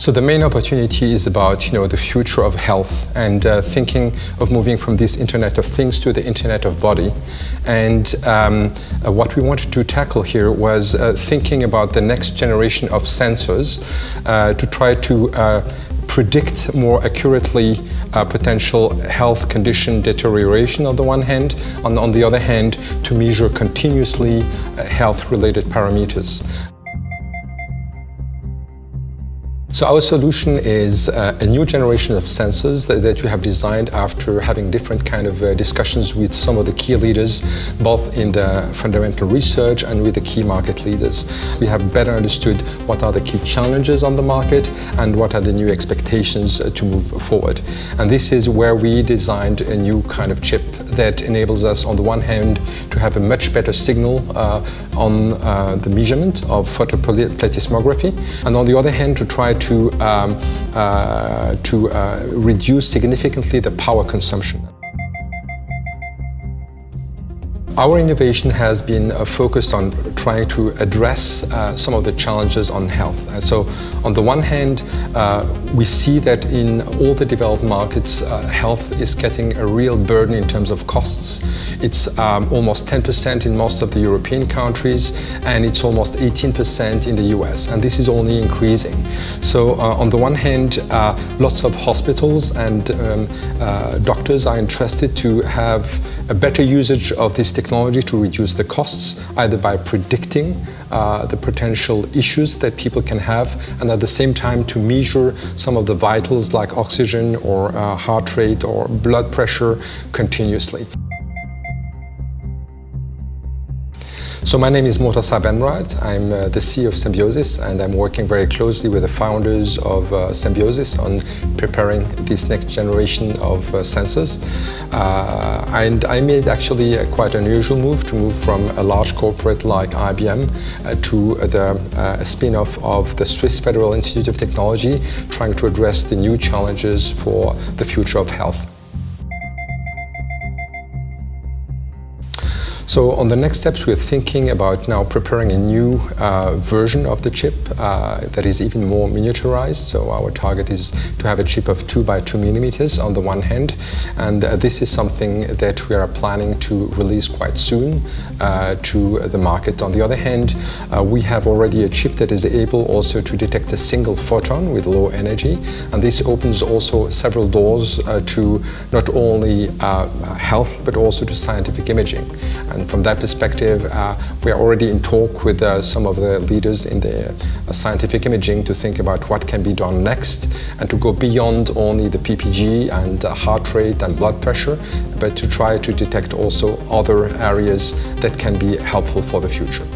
So the main opportunity is about, the future of health and thinking of moving from this Internet of Things to the Internet of Body. And what we wanted to tackle here was thinking about the next generation of sensors to try to predict more accurately potential health condition deterioration on the one hand, on the other hand, to measure continuously health-related parameters. So our solution is a new generation of sensors that we have designed after having different kind of discussions with some of the key leaders, both in the fundamental research and with the key market leaders. We have better understood what are the key challenges on the market and what are the new expectations to move forward. And this is where we designed a new kind of chip that enables us, on the one hand, to have a much better signal on the measurement of photoplethysmography, and on the other hand, to try to reduce significantly the power consumption. Our innovation has been focused on trying to address some of the challenges on health. And so, on the one hand, we see that in all the developed markets, health is getting a real burden in terms of costs. It's almost 10% in most of the European countries, and it's almost 18% in the US, and this is only increasing. So, on the one hand, lots of hospitals and doctors are interested to have a better usage of this technology to reduce the costs, either by predicting the potential issues that people can have, and at the same time to measure some of the vitals like oxygen or heart rate or blood pressure continuously. So my name is Neuchâtel. I'm the CEO of Senbiosys, and I'm working very closely with the founders of Senbiosys on preparing this next generation of sensors. And I made actually a quite unusual move to move from a large corporate like IBM to the spin-off of the Swiss Federal Institute of Technology, trying to address the new challenges for the future of health. So on the next steps, we're thinking about now preparing a new version of the chip that is even more miniaturized. So our target is to have a chip of 2 by 2 millimeters on the one hand, and this is something that we are planning to release quite soon to the market. On the other hand, we have already a chip that is able also to detect a single photon with low energy, and this opens also several doors to not only health but also to scientific imaging. And from that perspective, we are already in talk with some of the leaders in the scientific imaging to think about what can be done next and to go beyond only the PPG and heart rate and blood pressure, but to try to detect also other areas that can be helpful for the future.